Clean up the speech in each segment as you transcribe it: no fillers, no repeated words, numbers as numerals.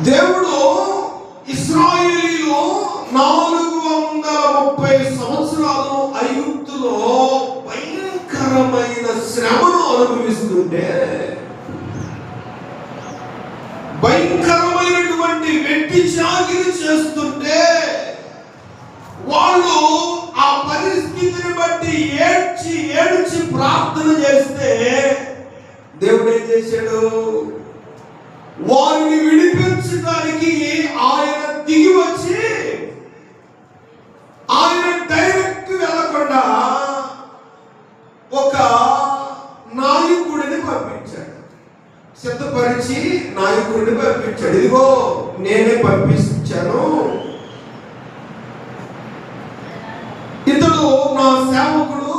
దేవుడు ఇశ్రాయేలీయులు 430 సంవత్సరాలు ఐగుప్తులో భయంకరమైన శ్రమను అనుభవిస్తుంటే, భయంకరమైనటువంటి వెట్టి చాకిరీ చేస్తుంటే, వాళ్ళు ఆ పరిస్థితిని బట్టి ఏడ్చి ప్రార్థన చేస్తే దేవుడు ఏం చేశాడు? వారిని విడిపించడానికి ఆయన దిగి వచ్చి, ఆయన డైరెక్ట్ వెళ్ళకుండా ఒక నాయకుడిని పంపించాడు. సిద్ధపరిచి నాయకుడిని పంపించాడు. ఇదిగో నేనే పంపించాను, ఇతడు నా సేవకుడు,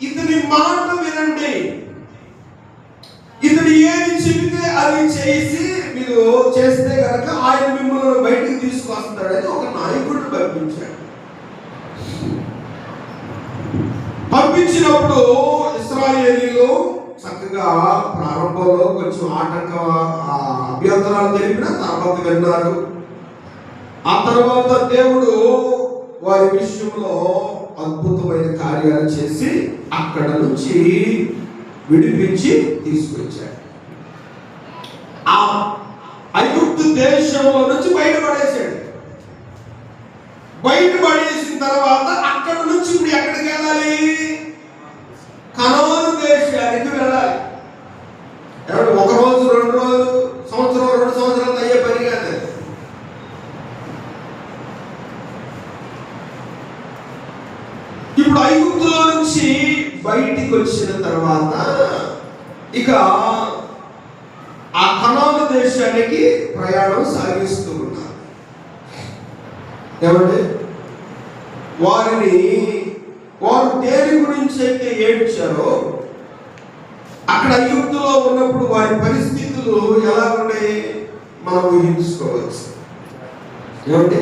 ఇతని మాట వినండి, ఇతడు ఏది చెబితే అది చేసి మీరు చేస్తే కనుక ఆయన మిమ్మల్ని బయటికి తీసుకొస్తాడని ఒక నాయకుడిని పంపించాడు. పంపించినప్పుడు ఇశ్రాయేలీయులు చక్కగా ప్రారంభంలో కొంచెం అభ్యంతరాలు తెలిపిన తర్వాత విన్నారు. ఆ తర్వాత దేవుడు వారి విషయంలో అద్భుతమైన కార్యాలు చేసి అక్కడ నుంచి విడిపించి తీసుకొచ్చాడు. ఆ ఐగుప్తు దేశంలో నుంచి బయటపడేశాడు. బయటపడేసిన తర్వాత అక్కడ నుంచి ఇప్పుడు ఎక్కడికి వెళ్ళాలి? కనాను దేశానికి వెళ్ళాలి. ఒక రోజు, 2 రోజులు, సంవత్సరం, 2 సంవత్సరాలు అయ్యే పని కాదు. ఇప్పుడు ఐగుప్తులో నుంచి బయటికి వచ్చిన తర్వాత ఇక ఆ కనాను దేశానికి ప్రయాణం సాగిస్తూ ఉన్నారు. ఏమంటే వారు దేని గురించి అయితే ఏడ్చారో, అక్కడ ఐగుప్తులో ఉన్నప్పుడు వారి పరిస్థితులు ఎలా ఉన్నాయి మనం ఊహించుకోవచ్చు. ఏమంటే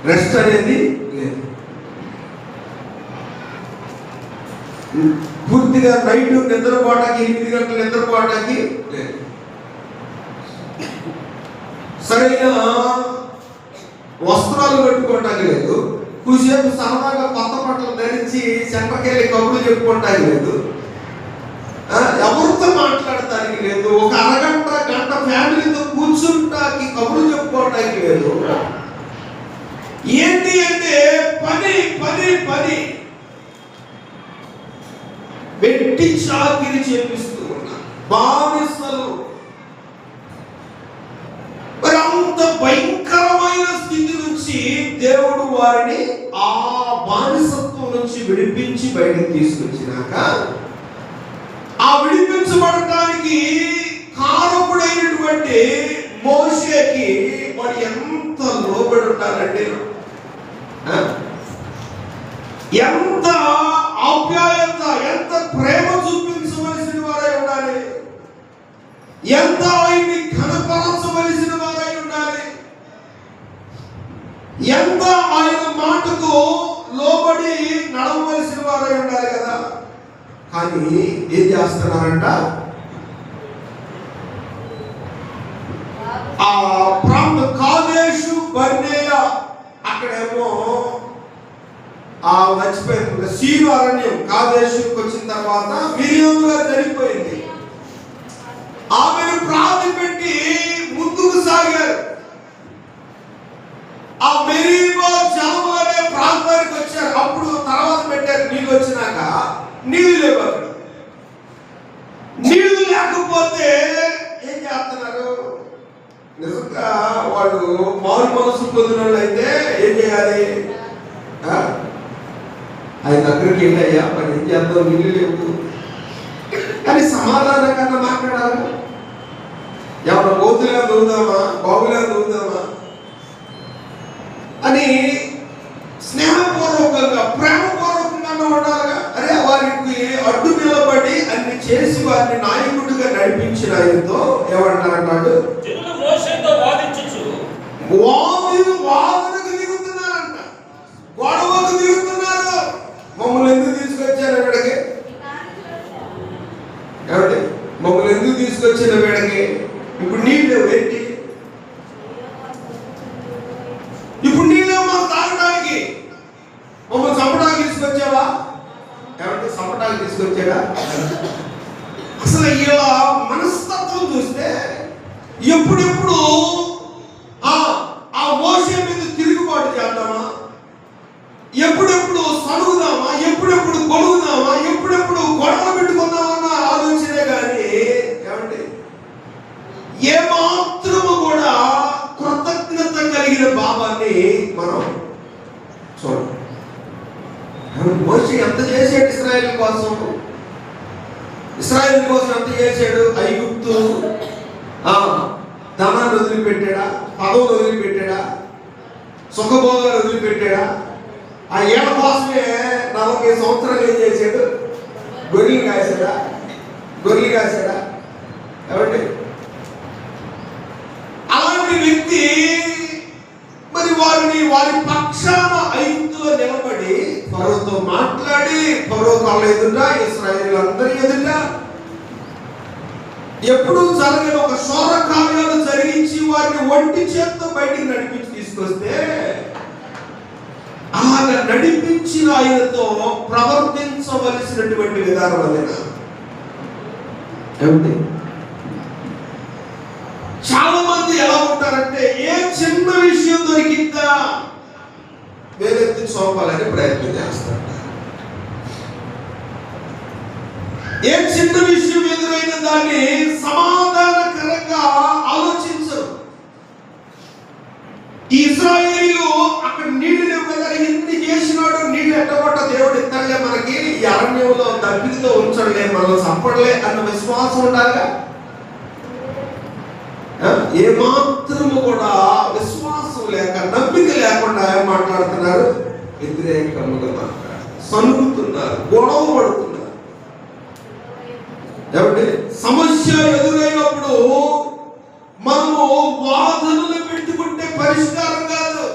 రెస్ట్ అనేది లేదు. పూర్తిగా నైట్ నిద్రపోవడానికి 8 గంటలు నిద్రపోవడానికి లేదు. సరైన వస్త్రాలు కట్టుకోవటానికి లేదు. కూసేపు సరదాగా కొత్త బట్టలు ధరించి చెంపకెళ్ళి కబుర్లు చెప్పుకోవటానికి లేదు. ఎవరితో మాట్లాడటానికి లేదు. ఒక అరగంట గంట ఫ్యామిలీతో కూర్చుంటానికి కబుర్లు చెప్పుకోవటానికి లేదు. ఏంటి అంటే పని పని పని, వెట్టి చాకిరీ చేపిస్తూ ఉన్నారు. బానిసలు. మరి అంత భయంకరమైన స్థితి నుంచి దేవుడు వారిని ఆ బానిసత్వం నుంచి విడిపించి బయటకు తీసుకొచ్చినాక, ఆ విడిపించబడటానికి కారకుడైనటువంటి మోషేకి వాడు ఎంత లోబడి ఉండాలంటే, ఎంత ఆప్యాయత, ఎంత ప్రేమ చూపించవలసిన వారై ఉండాలి, ఎంత ఆయన్ని ఘనపరచవలసిన వారై ఉండాలి, ఎంత ఆయన మాటకు లోబడి నడవవలసిన వారై ఉండాలి కదా. కానీ ఏం చేస్తున్నారంట? ఆ ప్రాంత కాదేశు బర్నేయ, అక్కడేమో మర్చిపోయింది సీను అరణ్యం. కాదేశుకి వచ్చిన తర్వాత మిరియం గారు చనిపోయింది. ఆమెను ప్రార్థన పెట్టి ముందుకు సాగారు. ఆ మెరీబో జలము అనే ప్రాంతానికి వచ్చారు. అప్పుడు తర్వాత పెట్టారు నీళ్ళు వచ్చినాక. నీళ్ళు లేవు అక్కడ. నీళ్లు లేకపోతే ఏం చేస్తున్నారు? నిజంగా వాళ్ళు మారు మనసు పొందిన వాళ్ళు అయితే ఏం చేయాలి? ఆయన దగ్గరికి వెళ్ళయ్యా, మరి ఏం చేద్దాం, నీళ్ళు లేవు అని సమాధానంగా మాట్లాడాలి. ఎవరు గోతులా దూదామా, బాగులా దూదామా అని స్నేహపూర్వకంగా ప్రేమపూర్వకంగా ఉండాలిగా. అరే వారికి అడ్డు నిలబడి అన్ని చేసి వారిని నాయకుడిగా నడిపించిన ఆయనతో ఏమంటారన్నాడు? వాదనకు దిగుతున్నారంట, గొడవకు దిగుతున్నారు. మమ్మల్ని ఎందుకు తీసుకొచ్చారు ఇక్కడికి? ఏమంటే మమ్మల్ని ఎందుకు తీసుకొచ్చిన వీడికి? ఇప్పుడు నీళ్ళు లేవు ఏంటి? ఇప్పుడు నీళ్ళు లేవు మనం తాగడానికి. మమ్మల్ని చంపడానికి తీసుకొచ్చావా? ఏమంటే చంపడానికి తీసుకొచ్చాడా? అసలు ఇలా మనస్తత్వం చూస్తే ఎప్పుడెప్పుడు ఆ మోషే మీద తిరుగుబాటు చేద్దామా, ఎప్పుడెప్పుడు సనుగుదామా, ఎప్పుడెప్పుడు గొడుగుదామా, ఎప్పుడెప్పుడు గొడవ పెట్టుకుందామన్న ఆలోచనే కానీ ఏమండి ఏమాత్రము కూడా కృతజ్ఞత కలిగిన భావాన్ని మనం చూడండి. మోషే ఎంత చేశాడు ఇశ్రాయేలు కోసం? ఇశ్రాయేలు కోసం ఎంత చేశాడు? ఐగుప్తు ధనాన్ని వదిలిపెట్టాడా? పదవులు వదిలిపెట్టాడా? సుఖభోగాలు వదిలిపెట్టాడా? ఆ ఏళ్ళ కోసమే 40 సంవత్సరాలు ఏం చేశాడు? గొర్రెలు కాసాడా? ఏమండి అలాంటి వ్యక్తి మరి వారి పక్షాన ఐగుప్తులో నిలబడి ఫరోతో మాట్లాడి ఫరో కళ్ళ ఎదుట ఇశ్రాయేలీయులందరి ఎదుట ఎప్పుడు జరగని ఒక శోర కార్యాలు జరిగించి వారిని ఒంటి చేత్తో బయటికి నడిపించి తీసుకొస్తే అలాగా నడిపించిన ఆయనతో ప్రవర్తించవలసినటువంటి విధానం అదేనా? ఏమిటి? చాలా మంది ఎలా ఉంటారంటే ఏ చిన్న విషయం దొరికిందా వేలెత్తి చూపాలని ప్రయత్నం చేస్తారు. ఏ చిన్న విషయం ఎదురైన దాన్ని సమాధానకరంగా ఆలోచించరు. ఇశ్రాయేలీయులు అక్కడ నీళ్లు లేవు కదా, ఎన్ని చేసినాడు, నీళ్లు ఎట్టబట్ట దేవుడు ఇస్తాడులే మనకి, ఈ అరణ్యంలో దప్పికతో ఉంచడలే, మనల్ని చంపడలే అన్న విశ్వాసం ఉండాలిగా. ఏమాత్రము కూడా విశ్వాసం లేక నమ్మిక లేకుండా ఏం మాట్లాడుతున్నారు? వ్యతిరేకంగా మాట్లాడుతున్నారు, సనుగుతున్నారు, గొడవ పడుతున్నారు. ఏమంటే సమస్య ఎదురైనప్పుడు మనము వాదనలు పెట్టుకుంటే పరిష్కారం కాదు.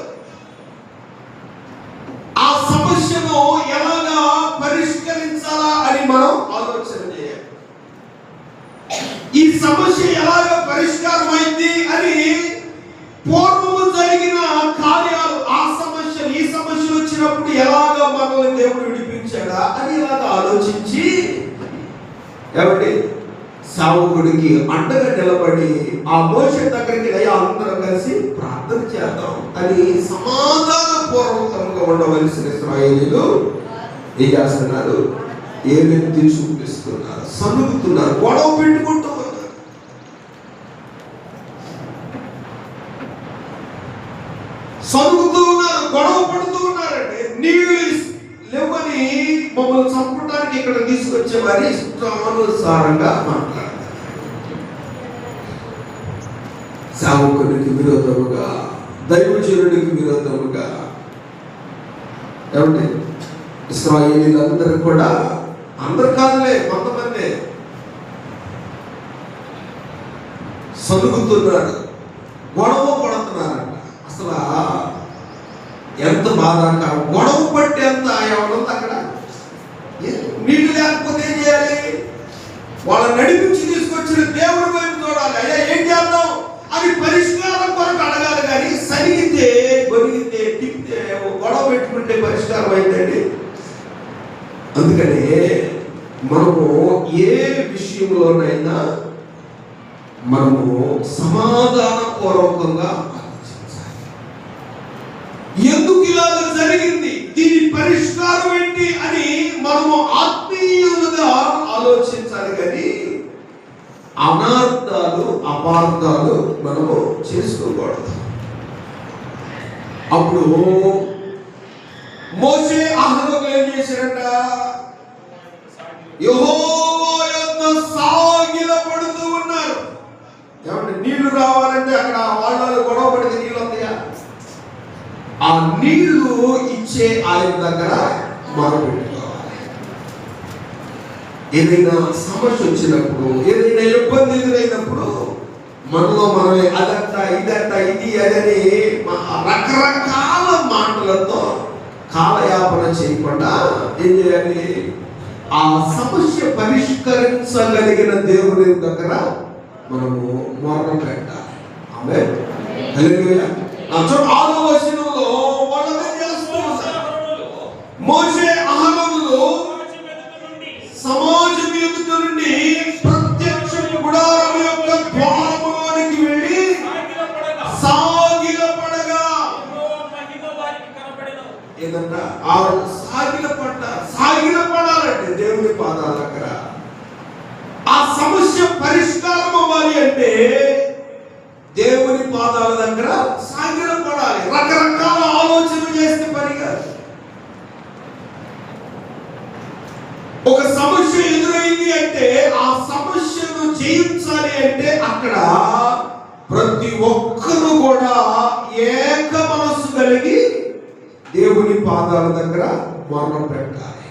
ఆ సమస్యను ఎలాగా పరిష్కరించాలా అని మనం ఆలోచన చేయాలి. ఈ సమస్య ఎలాగ పరిష్కారం అయింది అని పూర్వము జరిగిన కార్యాలు, ఆ సమస్యలు ఈ సమస్యలు వచ్చినప్పుడు ఎలాగ మనల్ని దేవుడు విడిపించాడా అని ఇలాగ ఆలోచించి ఏమంటే సావుకుడికి అండగా నిలబడి ఆ మోషే దగ్గరికి అయ్యా అందరం కలిసి ప్రార్థన చేద్దాం అని సమాధాన పూర్వకంగా ఉండవలసిన ఇశ్రాయేలీయులు ఏం చేస్తున్నారు? ఏలెత్తి చూపిస్తున్నారు, సనుగుతున్నారు, గొడవ పెట్టుకుంటూ ఉన్నారు. సనుగుతూ ఉన్నారు, గొడవ పడుతూ ఉన్నారంటే నీళ్ళు లేవని మమ్మల్ని చంపడానికి ఇక్కడ తీసుకొచ్చే వారి ఇష్టానుసారంగా మాట్లాడారు. సేవకునికి విరోధముగా, దైవజనుడికి విరోధముగా ఏమంటే ఇశ్రాయేలీయులందరూ కూడా, అందరు కాదులే కొంతమంది సనుగుతున్నారు, గొడవ పడుతున్నారంట. అసలు ఎంత బాధాకరం! గొడవ పట్టేంత ఎవరంత అక్కడ నీళ్ళు లేకపోతే ఏం చేయాలి? వాళ్ళని నడిపించి తీసుకొచ్చిన దేవుడి వైపు చూడాలి. అయ్యా ఏం చేద్దాం అని పరిష్కారం కొరకు అడగాలి. కానీ సరిగితే గొరిగితే తిప్పితే గొడవ పెట్టుకుంటే పరిష్కారం అయిందండి. అందుకనే మనము ఏ విషయంలోనైనా మనము సమాధాన పూర్వకంగా ఆలోచించాలి. ఎందుకు ఇలాగ జరిగింది, దీని పరిష్కారం ఏంటి అని మనము ఆత్మీయులుగా ఆలోచించాలి. కానీ అనార్థాలు అపార్థాలు మనము చేసుకోకూడదు. అప్పుడు మోషే అహరోను ఏం చేశారంట? యెహోవా యొద్ద సాగిలపడుతూ ఉన్నారు. ఏమంటే నీళ్లు రావాలంటే అక్కడ వాళ్ళు గొడవ పడితే నీళ్ళు వస్తాయా? ఆ నీళ్లు ఇచ్చే ఆయన దగ్గర మొరపెట్టుకోవాలి. ఏదైనా సమస్య వచ్చినప్పుడు, ఏదైనా ఇబ్బంది ఎదురైనప్పుడు మనలో మనమే అదంట ఇదంట ఇది అదని రకరకాల మాటలతో కాలయాపన చేయకుండా ఏం చేయాలి? ఆ సమస్య పరిష్కరించగలిగిన దేవుని దగ్గర మనము మరణం పెట్టాలి. ఆమేన్. హల్లెలూయా. చూడండి 6వ వచనంలో వాళ్ళు ఏం చేస్తున్నారు? మోషే అహరోనులు సమాజం ఎదుట నుండి ప్రత్యక్ష గుడారం యొక్క ద్వారములోనికి వెళ్ళి సాగిలపడగా ఏదంట ఆ సాగిలపడాలంటే దేవుని పాదాల దగ్గర ఆ సమస్య పరిష్కారం అవ్వాలి అంటే దేవుని పాదాల దగ్గర సాగిలపడాలి. రకరకాల ఆలోచన చేస్తే పని కాదు. ఒక సమస్య ఎదురైంది అంటే ఆ సమస్యను జయించాలి అంటే అక్కడ ప్రతి ఒక్కరూ కూడా ఏక మనస్సు కలిగి దేవుని పాదాల దగ్గర మరణం పెట్టాలి.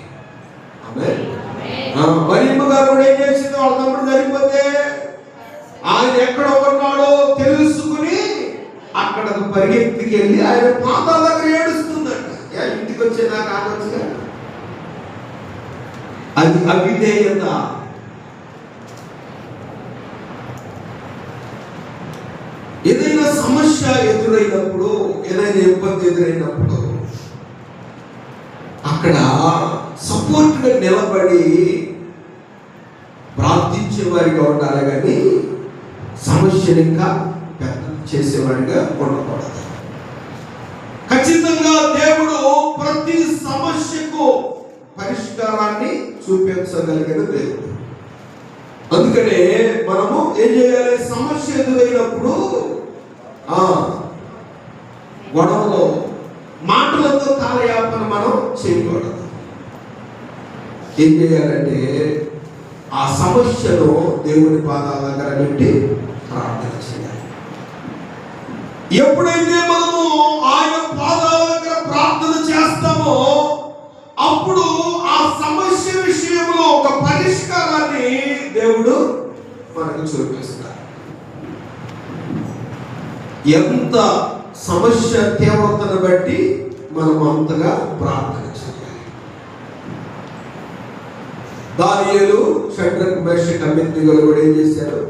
ఆమేన్. మరియమ్మ గారు కూడా ఏం చేసింది? వాళ్ళ తమ్ముడు చనిపోతే ఆయన ఎక్కడ ఉన్నాడో తెలుసుకుని అక్కడకు పరిగెత్తికి వెళ్ళి ఆయన పాదాల దగ్గర ఏడుస్తుందంట. ఇంటికి వచ్చేదా కావచ్చు. అది అవిధేయత. ఏదైనా సమస్య ఎదురైనప్పుడు, ఏదైనా ఇబ్బంది ఎదురైనప్పుడు అక్కడ సపోర్ట్గా నిలబడి ప్రార్థించే వారిగా ఉండాలి కానీ సమస్యను ఇంకా పెద్ద చేసేవాడిగా ఉండకూడదు. ఖచ్చితంగా దేవుడు ప్రతి సమస్యకు పరిష్కారాన్ని చూపించగలిగిన దేవుడు. అందుకనే మనము ఏం చేయాలి? సమస్య ఎదురైనప్పుడు గొడవలో మాటలతో కాలయాపన మనం చేయకూడదు. ఏం చేయాలంటే ఆ సమస్యను దేవుని పాదాల దగ్గర పెట్టి ప్రార్థన చేయాలి. ఎప్పుడైతే మనము ఆయన పాదాల దగ్గర ప్రార్థన చేస్తామో అప్పుడు ఆ సమస్య విషయంలో ఒక పరిష్కారాన్ని దేవుడు మనకు చూపిస్తాడు. ఎంత సమస్య తీవ్రతను బట్టి మనం అంతగా ప్రార్థన చేయాలి. దానియేలు, షడ్రక్, మేషక్, అబేద్నెగోలు కూడా ఏం చేశారు?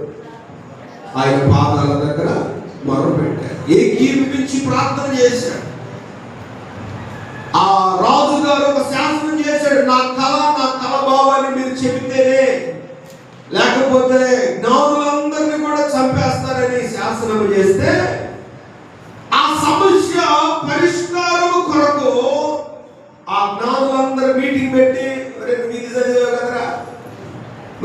ఆయన పాదాల దగ్గర మొరపెట్టారు. ఏకీభవించి ప్రార్థన చేశాడు. ఆ రాజుగారు ఒక శాసనం చేశాడు. నా కళ భావాన్ని మీరు చెబితేనే, లేకపోతే జ్ఞానులందరినీ కూడా చంపేస్తారని శాసనం చేస్తే